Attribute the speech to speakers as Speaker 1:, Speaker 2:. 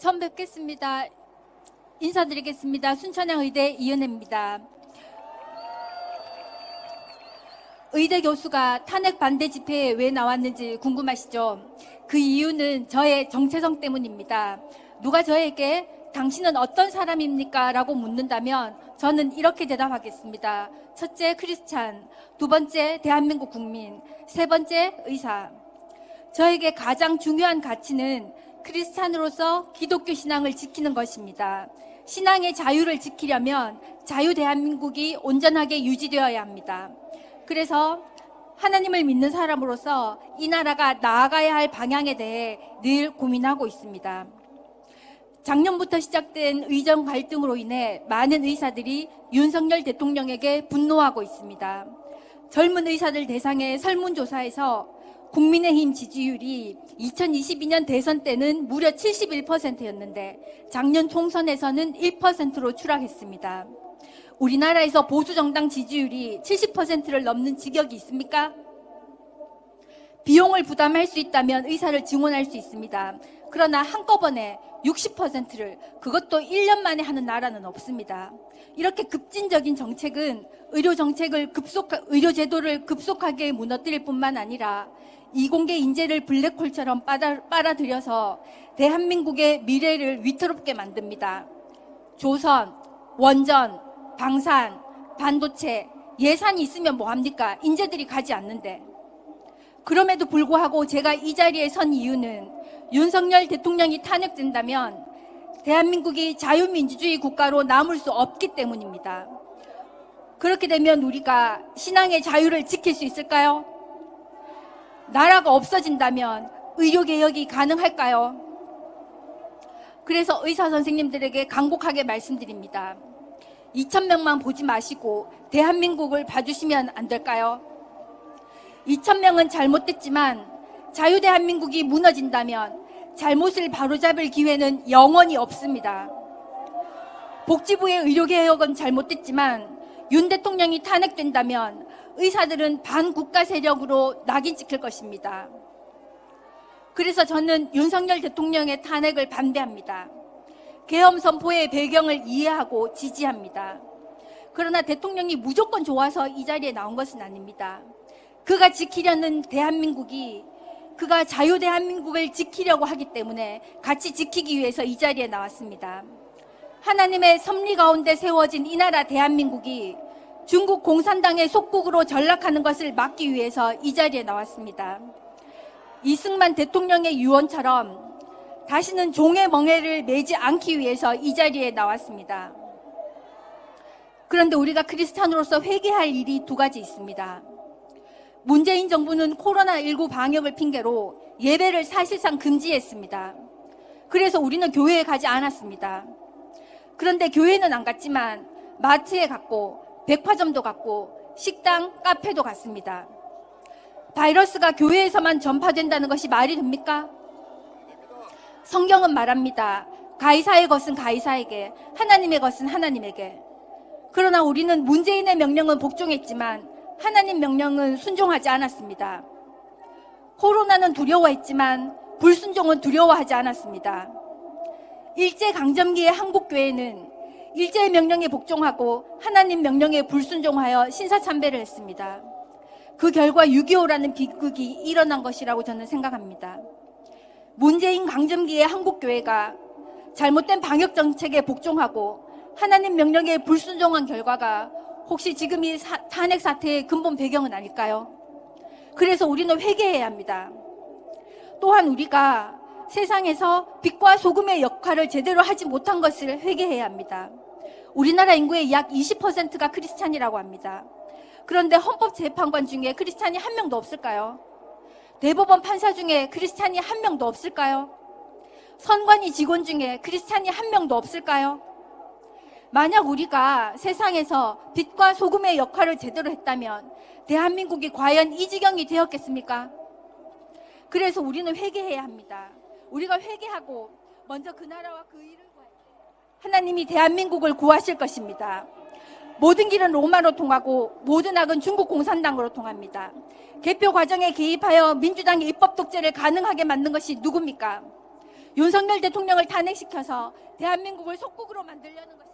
Speaker 1: 처음 뵙겠습니다. 인사드리겠습니다. 순천향의대 이은혜입니다. 의대 교수가 탄핵 반대 집회에 왜 나왔는지 궁금하시죠? 그 이유는 저의 정체성 때문입니다. 누가 저에게 당신은 어떤 사람입니까? 라고 묻는다면 저는 이렇게 대답하겠습니다. 첫째, 크리스찬. 두 번째, 대한민국 국민. 세 번째, 의사. 저에게 가장 중요한 가치는 크리스찬으로서 기독교 신앙을 지키는 것입니다. 신앙의 자유를 지키려면 자유 대한민국이 온전하게 유지되어야 합니다. 그래서 하나님을 믿는 사람으로서 이 나라가 나아가야 할 방향에 대해 늘 고민하고 있습니다. 작년부터 시작된 의정 갈등으로 인해 많은 의사들이 윤석열 대통령에게 분노하고 있습니다. 젊은 의사들 대상의 설문조사에서 국민의힘 지지율이 2022년 대선 때는 무려 71%였는데 작년 총선에서는 1%로 추락했습니다. 우리나라에서 보수정당 지지율이 70%를 넘는 직역이 있습니까? 비용을 부담할 수 있다면 의사를 증원할 수 있습니다. 그러나 한꺼번에 60%를 그것도 1년 만에 하는 나라는 없습니다. 이렇게 급진적인 정책은 의료제도를 급속하게 무너뜨릴 뿐만 아니라 이공계 인재를 블랙홀처럼 빨아들여서 대한민국의 미래를 위태롭게 만듭니다. 조선, 원전, 방산, 반도체, 예산이 있으면 뭐합니까? 인재들이 가지 않는데. 그럼에도 불구하고 제가 이 자리에 선 이유는 윤석열 대통령이 탄핵된다면 대한민국이 자유민주주의 국가로 남을 수 없기 때문입니다. 그렇게 되면 우리가 신앙의 자유를 지킬 수 있을까요? 나라가 없어진다면 의료개혁이 가능할까요? 그래서 의사 선생님들에게 간곡하게 말씀드립니다. 2,000명만 보지 마시고 대한민국을 봐주시면 안 될까요? 2,000명은 잘못됐지만 자유대한민국이 무너진다면 잘못을 바로잡을 기회는 영원히 없습니다. 복지부의 의료개혁은 잘못됐지만 윤 대통령이 탄핵된다면 의사들은 반국가 세력으로 낙인 찍힐 것입니다. 그래서 저는 윤석열 대통령의 탄핵을 반대합니다. 계엄 선포의 배경을 이해하고 지지합니다. 그러나 대통령이 무조건 좋아서 이 자리에 나온 것은 아닙니다. 그가 지키려는 대한민국이 그가 자유 대한민국을 지키려고 하기 때문에 같이 지키기 위해서 이 자리에 나왔습니다. 하나님의 섭리 가운데 세워진 이 나라 대한민국이 중국 공산당의 속국으로 전락하는 것을 막기 위해서 이 자리에 나왔습니다. 이승만 대통령의 유언처럼 다시는 종의 멍에를 매지 않기 위해서 이 자리에 나왔습니다. 그런데 우리가 크리스찬으로서 회개할 일이 두 가지 있습니다. 문재인 정부는 코로나19 방역을 핑계로 예배를 사실상 금지했습니다. 그래서 우리는 교회에 가지 않았습니다. 그런데 교회는 안 갔지만 마트에 갔고 백화점도 갔고 식당, 카페도 갔습니다. 바이러스가 교회에서만 전파된다는 것이 말이 됩니까? 성경은 말합니다. 가이사의 것은 가이사에게, 하나님의 것은 하나님에게. 그러나 우리는 문재인의 명령은 복종했지만 하나님 명령은 순종하지 않았습니다. 코로나는 두려워했지만 불순종은 두려워하지 않았습니다. 일제강점기의 한국교회는 일제의 명령에 복종하고 하나님 명령에 불순종하여 신사참배를 했습니다. 그 결과 6.25라는 비극이 일어난 것이라고 저는 생각합니다. 문재인 강점기의 한국교회가 잘못된 방역정책에 복종하고 하나님 명령에 불순종한 결과가 혹시 지금 이 탄핵 사태의 근본 배경은 아닐까요? 그래서 우리는 회개해야 합니다. 또한 우리가 세상에서 빛과 소금의 역할을 제대로 하지 못한 것을 회개해야 합니다. 우리나라 인구의 약 20%가 크리스찬이라고 합니다. 그런데 헌법재판관 중에 크리스찬이 한 명도 없을까요? 대법원 판사 중에 크리스찬이 한 명도 없을까요? 선관위 직원 중에 크리스찬이 한 명도 없을까요? 만약 우리가 세상에서 빛과 소금의 역할을 제대로 했다면 대한민국이 과연 이 지경이 되었겠습니까? 그래서 우리는 회개해야 합니다. 우리가 회개하고 먼저 그 나라와 그 일을 구할 때 하나님이 대한민국을 구하실 것입니다. 모든 길은 로마로 통하고 모든 악은 중국 공산당으로 통합니다. 개표 과정에 개입하여 민주당의 입법 독재를 가능하게 만든 것이 누굽니까? 윤석열 대통령을 탄핵시켜서 대한민국을 속국으로 만들려는 것입니다.